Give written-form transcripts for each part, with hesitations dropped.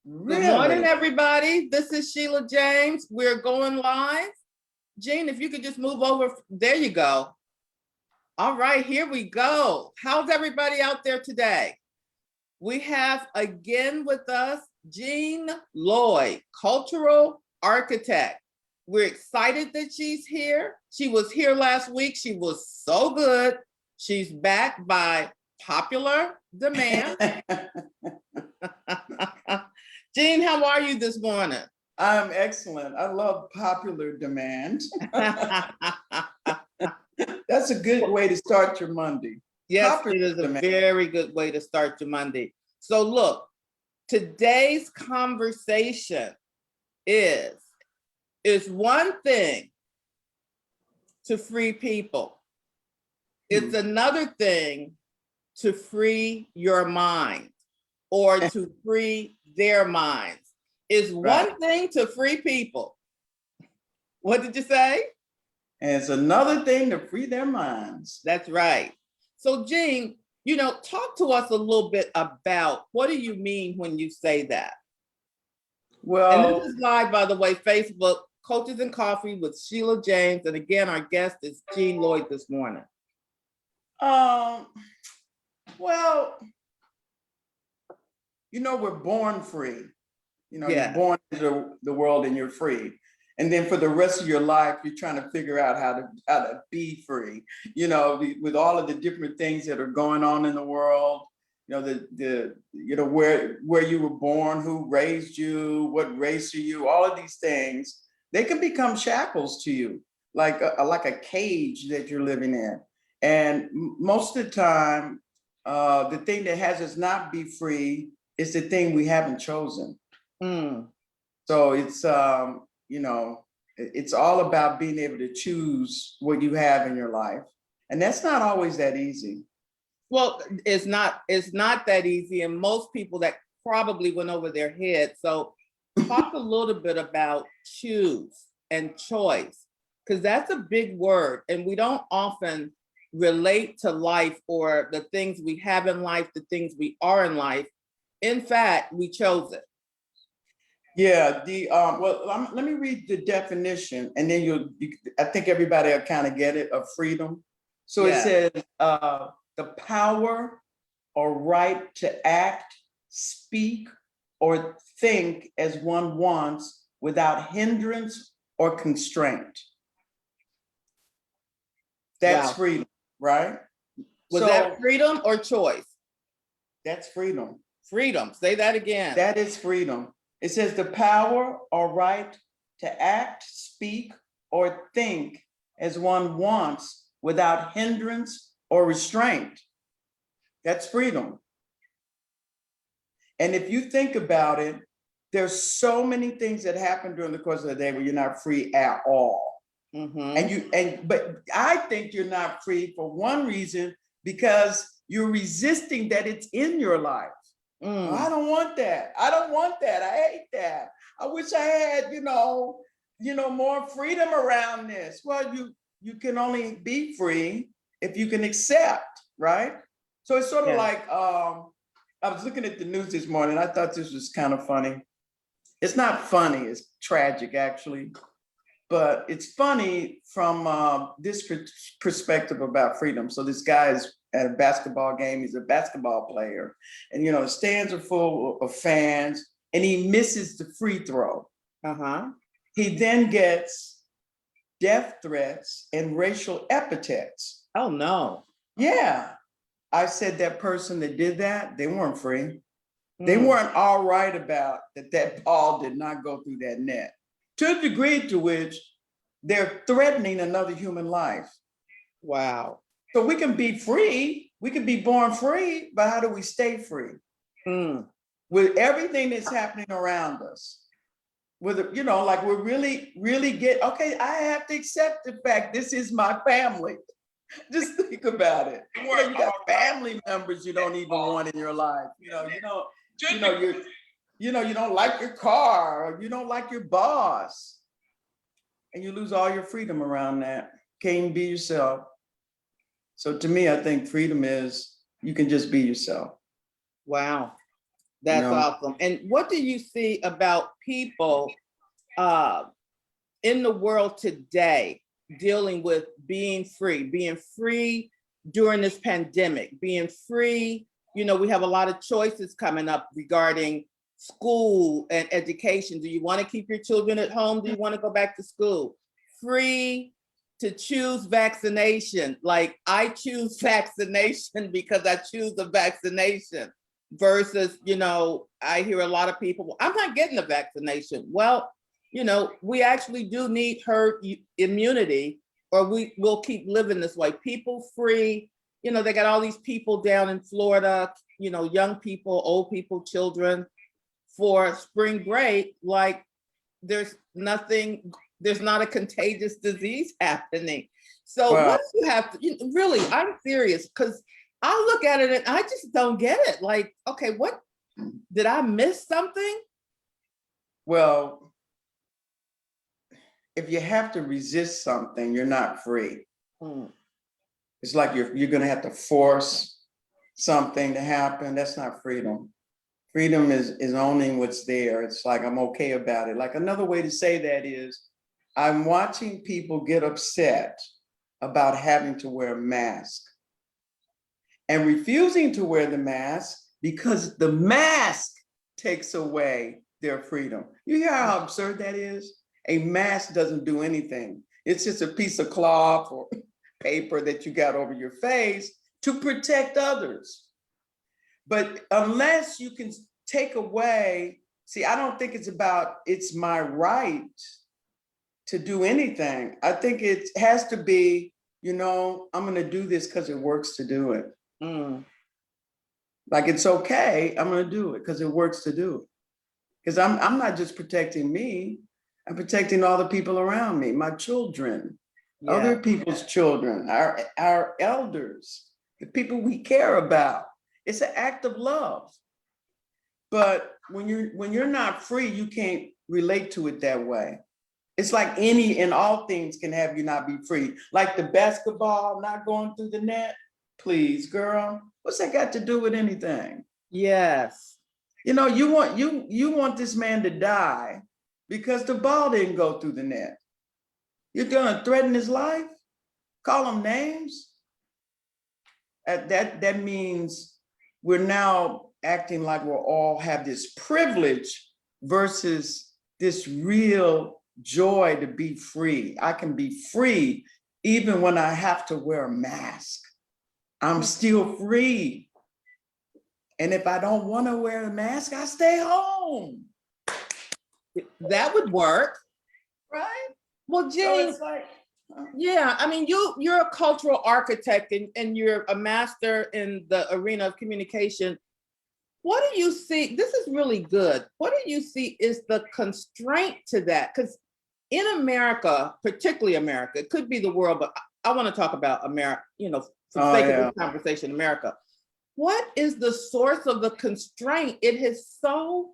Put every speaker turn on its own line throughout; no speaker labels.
Good morning,
Really?
everybody. This is Sheila James. We're going live. Jean, if you could just move over. There you go. All right, here we go. How's everybody out there today? We have again with us Jean Lloyd, cultural architect. We're excited that she's here. She was here last week. She was so good. She's back by popular demand. Jean, how are you this morning?
I'm excellent. I love popular demand. That's a good way to start your Monday.
Yes,
Popular
it is a
demand.
very good way to start your Monday. So look, today's conversation is one thing to free people. It's another thing to free your mind or to free their minds. It's one thing to free people. What did you say?
And it's another thing to free their minds.
That's right. So Jean, talk to us a little bit about what do you mean when you say that?
Well,
and this is live, by the way, Facebook, Coaches and Coffee with Sheila James. And again, our guest is Jean Lloyd this morning.
Well, we're born free.
Yeah.
You're born into the world and you're free. And then for the rest of your life, you're trying to figure out how to be free, with all of the different things that are going on in the world, where you were born, who raised you, what race are you, all of these things, they can become shackles to you, like a cage that you're living in. And most of the time, the thing that has us not be free is the thing we haven't chosen. So it's, it's all about being able to choose what you have in your life. And that's not always that easy.
Well, it's not that easy. And most people that probably went over their head. So talk a little bit about choose and choice, because that's a big word. And we don't often relate to life or the things we have in life, the things we are in life. In fact, we chose it.
Yeah, let me read the definition, and then I think everybody will kind of get it, of freedom. So It says the power or right to act, speak, or think as one wants without hindrance or constraint. That's freedom, right?
Was that freedom or choice?
That's freedom.
Freedom. Say that again.
That is freedom. It says the power or right to act, speak, or think as one wants without hindrance or restraint. That's freedom. And if you think about it, there's so many things that happen during the course of the day where you're not free at all. But I think you're not free for one reason, because you're resisting that it's in your life. Oh, I don't want that. I don't want that. I hate that. I wish I had, more freedom around this. Well, you can only be free if you can accept, right? So it's sort of like, I was looking at the news this morning. I thought this was kind of funny. It's not funny, it's tragic actually. But it's funny from this perspective about freedom. So this guy is at a basketball game. He's a basketball player. And, the stands are full of fans. And he misses the free throw. He then gets death threats and racial epithets.
Oh, no.
Yeah. I said that person that did that, they weren't free. They weren't all right about that ball did not go through that net, to the degree to which they're threatening another human life.
Wow.
So we can be free, we can be born free, but how do we stay free? With everything that's happening around us. With, like we're really okay, I have to accept the fact this is my family. Just think about it. You got family members you don't even want in your life. You don't like your car, or you don't like your boss. And you lose all your freedom around that. Can't be yourself. So to me, I think freedom is you can just be yourself.
Wow. That's awesome. And what do you see about people in the world today dealing with being free during this pandemic, being free? You know, we have a lot of choices coming up regarding school and education. Do you want to keep your children at home? Do you want to go back to school? Free to choose vaccination. Like, I choose vaccination because I choose the vaccination versus, you know, I hear a lot of people, well, I'm not getting the vaccination. Well, you know, we actually do need herd immunity, or we will keep living this way. People free, you know, they got all these people down in Florida, you know, young people, old people, children, for spring break. Like, there's not a contagious disease happening. So
Well,
what do you have to, really, I'm serious, because I look at it and I just don't get it. Like, okay, what, did I miss something?
well, if you have to resist something, you're not free. It's like you're gonna have to force something to happen. That's not freedom. Freedom is owning what's there. It's like, I'm okay about it. Like, another way to say that is, I'm watching people get upset about having to wear a mask and refusing to wear the mask because the mask takes away their freedom. You hear how absurd that is? A mask doesn't do anything. It's just a piece of cloth or paper that you got over your face to protect others. But unless you can take away, see, I don't think it's about, it's my right to do anything. I think it has to be, you know, I'm gonna do this because it works to do it. Like, it's okay, I'm gonna do it because it works to do it. Because I'm not just protecting me, I'm protecting all the people around me, my children, other people's children, our elders, the people we care about. It's an act of love. But when you're not free, you can't relate to it that way. It's like any and all things can have you not be free. Like the basketball not going through the net. Please, girl, what's that got to do with anything?
Yes.
You know, you want this man to die because the ball didn't go through the net. You're gonna threaten his life, call him names. That means we're now acting like we all have this privilege versus this real joy to be free. I can be free even when I have to wear a mask. I'm still free. And if I don't want to wear a mask, I stay home.
That would work.
Right?
Well, Jean,
So it's like,
yeah, I mean, you're a cultural architect and you're a master in the arena of communication. What do you see? This is really good. What do you see is the constraint to that? Because in America, particularly America, it could be the world, but I want to talk about America, you know, for the sake of this conversation, America. What is the source of the constraint? It has so,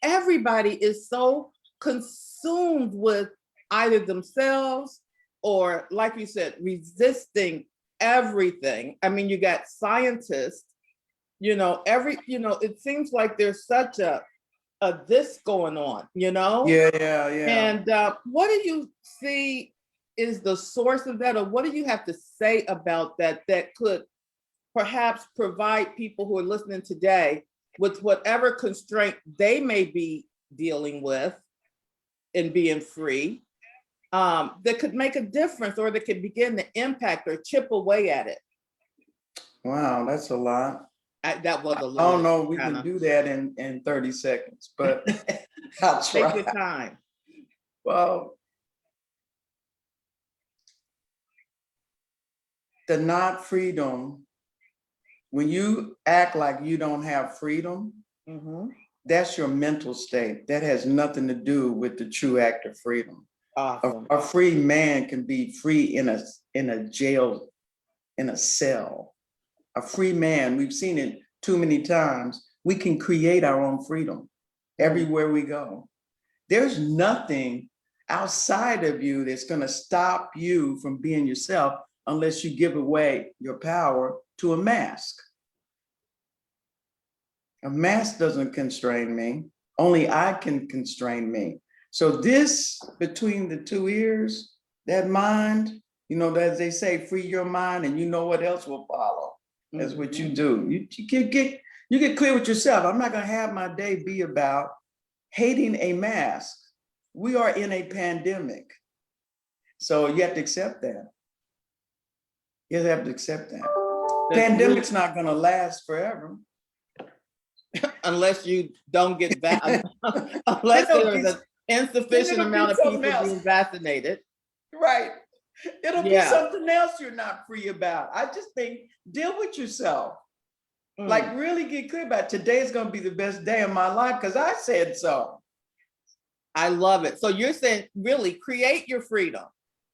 everybody is so consumed with either themselves or, like you said, resisting everything. I mean, you got scientists, you know, it seems like there's such a this going on, you know?
yeah.
And what do you see is the source of that, or what do you have to say about that could perhaps provide people who are listening today with whatever constraint they may be dealing with in being free, that could make a difference, or that could begin to impact or chip away at it?
Wow, that's a lot.
That was a
I
lot.
don't know if we can do that in 30 seconds, but I'll try.
Take your time.
Well, the not freedom, when you act like you don't have freedom, that's your mental state. That has nothing to do with the true act of freedom.
Awesome.
A free man can be free in a jail, in a cell. A free man, we've seen it too many times. We can create our own freedom everywhere we go. There's nothing outside of you that's going to stop you from being yourself unless you give away your power to a mask. A mask doesn't constrain me. Only I can constrain me. So this between the two ears, that mind, you know, as they say, free your mind, and you know what else will follow. That's what you do. You get clear with yourself. I'm not gonna have my day be about hating a mask. We are in a pandemic. So you have to accept that. You have to accept that. Pandemic's not gonna last forever.
Unless you don't get back, unless there's an insufficient amount of people being vaccinated.
Right. It'll be
Yeah.
something else you're not free about. I just think deal with yourself. Like really get clear about it. Today is going to be the best day of my life because I said so.
I love it. So you're saying really create your freedom.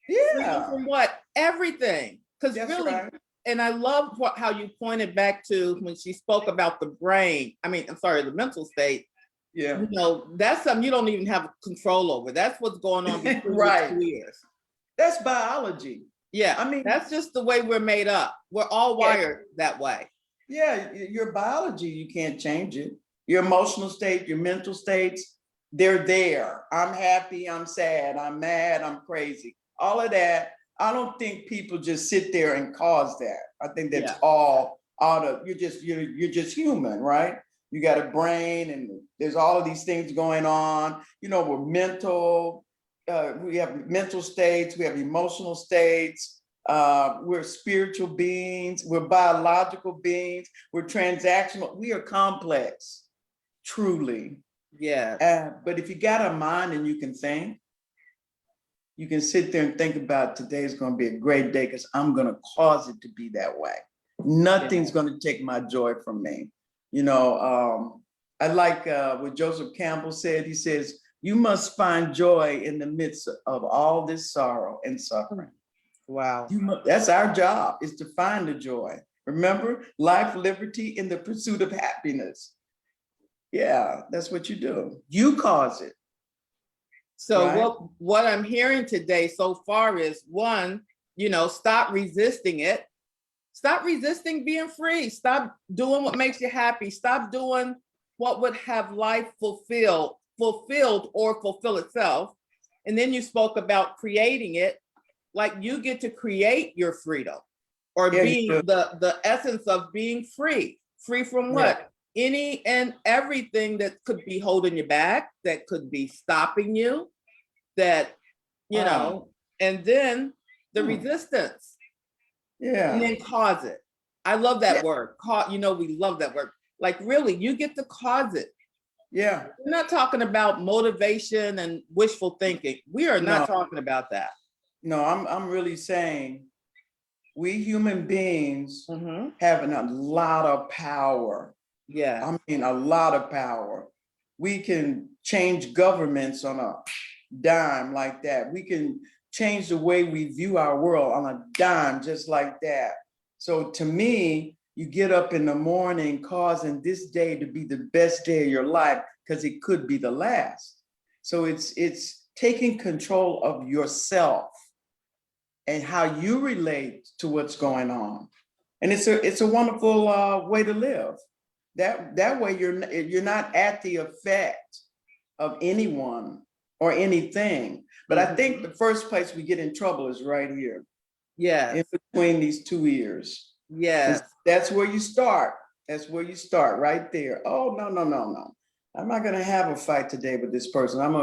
Yeah.
Freedom from what? Everything. Because really,
right.
And I love how you pointed back to when she spoke about the brain. I mean, I'm sorry, the mental state.
Yeah.
You know, that's something you don't even have control over. That's what's going on between
right.
your 2 ears.
That's biology.
Yeah.
I mean,
that's just the way we're made up. We're all wired that way.
Yeah, your biology, you can't change it. Your emotional state, your mental states, they're there. I'm happy, I'm sad, I'm mad, I'm crazy. All of that. I don't think people just sit there and cause that. I think that's all out of you're just human, right? You got a brain and there's all of these things going on. You know, we're mental, we have mental states, we have emotional states, we're spiritual beings, we're biological beings, we're transactional, we are complex, truly.
Yeah.
But if you got a mind and you can think, you can sit there and think about today is going to be a great day because I'm going to cause it to be that way. Nothing's going to take my joy from me. You know, I like what Joseph Campbell said. He says, you must find joy in the midst of all this sorrow and suffering.
Wow.
That's our job, is to find the joy. Remember, life, liberty, in the pursuit of happiness. Yeah, that's what you do. You cause it.
So
right?
what I'm hearing today so far is, one, you know, stop resisting it. Stop resisting being free. Stop doing what makes you happy. Stop doing what would have life fulfilled or fulfill itself. And then you spoke about creating it. Like you get to create your freedom, or being the essence of being free. Free from what? Any and everything that could be holding you back, that could be stopping you, that, you know, and then the resistance.
Yeah.
And then cause it. I love that word. You know, we love that word. Like really, you get to cause it.
Yeah.
We're not talking about motivation and wishful thinking. We are not talking about that.
No, I'm really saying we human beings have a lot of power.
Yeah.
I mean, a lot of power. We can change governments on a dime like that. We can change the way we view our world on a dime just like that. So to me, you get up in the morning causing this day to be the best day of your life because it could be the last. So it's taking control of yourself and how you relate to what's going on. And it's a wonderful way to live. That way you're not at the effect of anyone or anything. But I think the first place we get in trouble is right here.
Yeah.
In between these two ears.
Yeah.
That's where you start. That's where you start, right there. Oh, no. I'm not gonna have a fight today with this person. I'm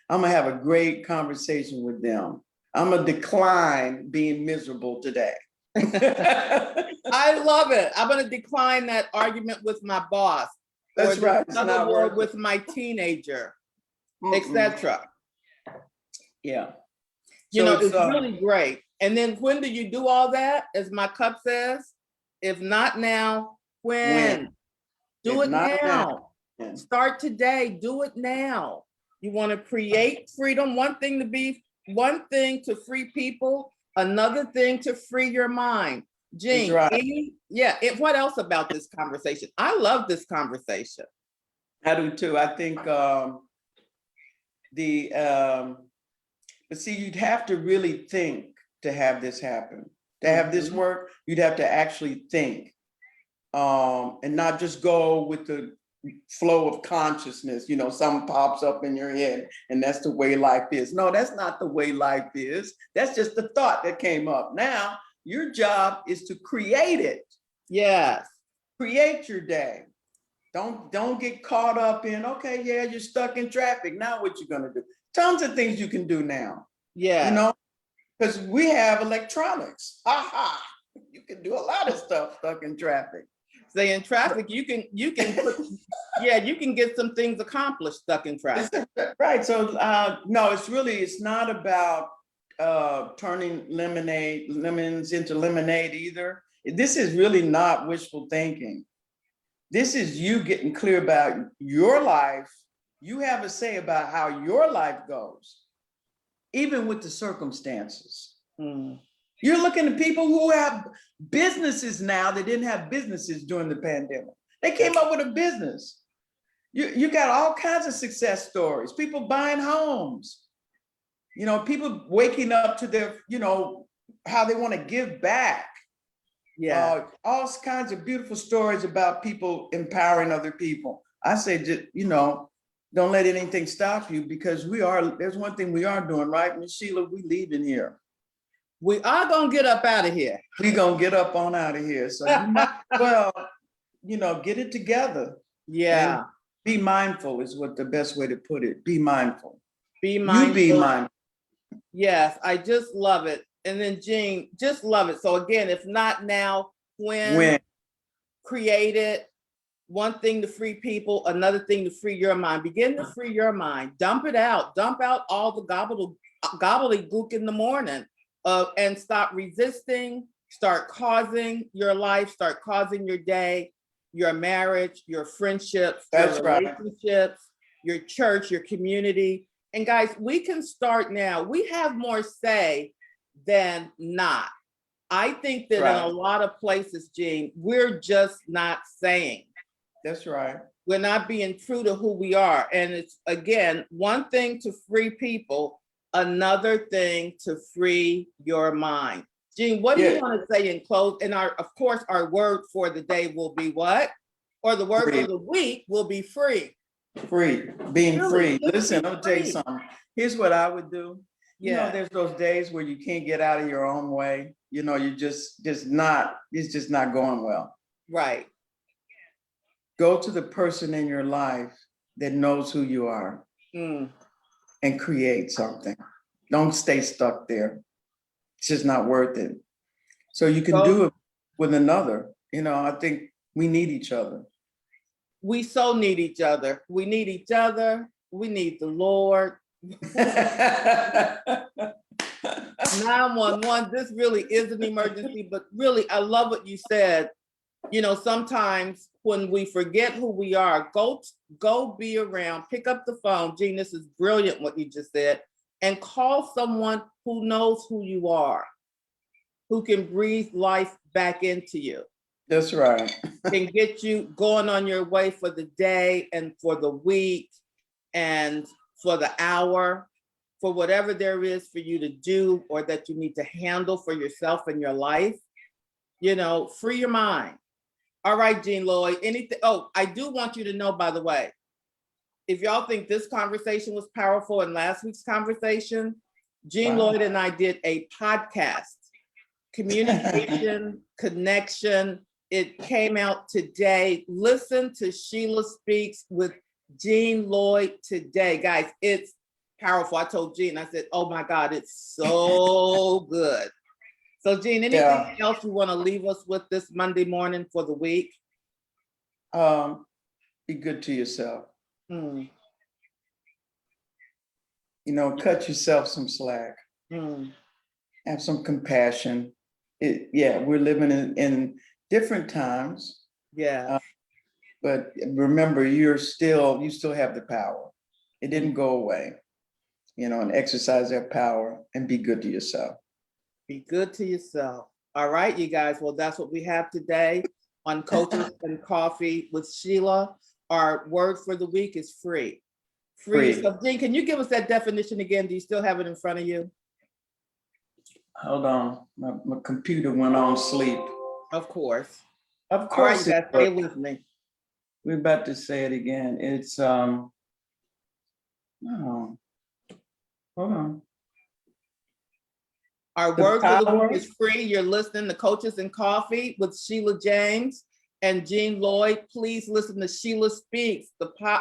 gonna have a great conversation with them. I'm gonna decline being miserable today.
I love it. I'm gonna decline that argument with my boss.
That's right.
Another war with my teenager, etc.
Yeah.
You know, it's really great. And then when do you do all that? As my cup says, if not now, when? Do it now. Start today. Do it now. You want to create freedom. One thing to free people, another thing to free your mind. Jean, what else about this conversation? I love this conversation.
I do too. I think but see, you'd have to really think to have this happen. To have this work, you'd have to actually think and not just go with the flow of consciousness. You know, something pops up in your head and that's the way life is. No, that's not the way life is. That's just the thought that came up. Now, your job is to create it.
Yes.
Create your day. Don't get caught up in, okay, yeah, you're stuck in traffic. Now what you gonna do? Tons of things you can do now.
Yeah.
You know, because we have electronics. Aha. You can do a lot of stuff stuck in traffic.
Say in traffic, you can put, yeah, you can get some things accomplished stuck in traffic.
Right. So no, it's not about turning lemons into lemonade either. This is really not wishful thinking. This is you getting clear about your life. You have a say about how your life goes, even with the circumstances. You're looking at people who have businesses now that didn't have businesses during the pandemic. They came up with a business. You got all kinds of success stories, people buying homes, you know, people waking up to their, you know, how they want to give back.
Yeah.
All kinds of beautiful stories about people empowering other people. I say, just, you know, don't let anything stop you, because there's one thing we are doing, right, Miss Sheila? We leaving here.
We are gonna get up out of here.
We gonna get up on out of here. So you might well, you know, get it together.
Yeah.
And be mindful is what the best way to put it. Be mindful.
Be mindful.
You be mindful.
Yes, I just love it. And then Jean, just love it. So again, if not now, when? Create it. One thing to free people, another thing to free your mind. Begin to free your mind. Dump it out. Dump out all the gobbledygook in the morning. And stop resisting. Start causing your life. Start causing your day, your marriage, your friendships,
That's
your
right.
relationships, your church, your community. And guys, we can start now. We have more say than not. I think that in a lot of places, Jean, we're just not saying.
That's right.
We're not being true to who we are. And it's, again, one thing to free people, another thing to free your mind. Jean, what do you want to say in close? And of course, our word for the day will be what? Or the word for the week will be free.
Free, being
Really,
free. Listen, I'll tell you something. Here's what I would do. You know, there's those days where you can't get out of your own way. You know, you just not, it's just not going well.
Right.
Go to the person in your life that knows who you are and create something. Don't stay stuck there. It's just not worth it. So you can do it with another. You know, I think we need each other.
We so need each other. We need each other. We need the Lord. 911, this really is an emergency, but really, I love what you said. You know, sometimes when we forget who we are, go be around, pick up the phone. Jean, this is brilliant what you just said, and call someone who knows who you are, who can breathe life back into you.
That's right.
Can get you going on your way for the day and for the week and for the hour, for whatever there is for you to do or that you need to handle for yourself and your life. You know, free your mind. All right, Jean Lloyd, anything? Oh, I do want you to know, by the way, if y'all think this conversation was powerful in last week's conversation, Jean Lloyd and I did a podcast, Communication, Connection. It came out today. Listen to Sheila Speaks with Jean Lloyd today. Guys, it's powerful. I told Jean, I said, oh my God, it's so good. So Jean, anything else you want to leave us with this Monday morning for the week?
Be good to yourself. You know, cut yourself some slack. Have some compassion. We're living in different times. But remember, you still have the power. It didn't go away. You know, and exercise that power and be good to yourself.
Be good to yourself. All right, you guys. Well, that's what we have today on Coaches and Coffee with Sheila. Our word for the week is free. Free. So, Jean, can you give us that definition again? Do you still have it in front of you?
Hold on. My computer went on sleep.
Of course.
Of course.
All right, you guys, stay with me.
we're about to say it again. It's no, hold on.
Our
The
word for the
power-
week is free. You're listening to Coaches and Coffee with Sheila James and Jean Lloyd. Please listen to Sheila Speaks,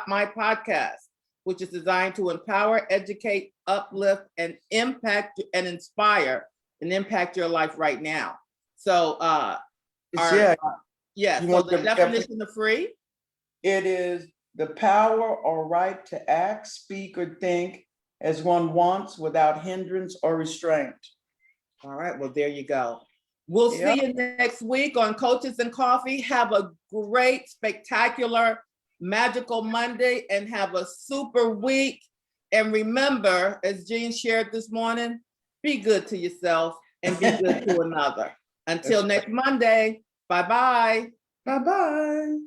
my podcast, which is designed to empower, educate, uplift, and impact and inspire and impact your life right now. So,
Yeah,
yeah.
You
So
want
the
the
definition of free.
it is the power or right to act, speak, or think as one wants without hindrance or restraint.
All right, well, there you go. We'll
Yep.
see you next week on Coaches and Coffee. Have a great, spectacular, magical Monday and have a super week. And remember, as Jean shared this morning, be good to yourself and be good to another. Until next Monday, bye-bye.
Bye-bye.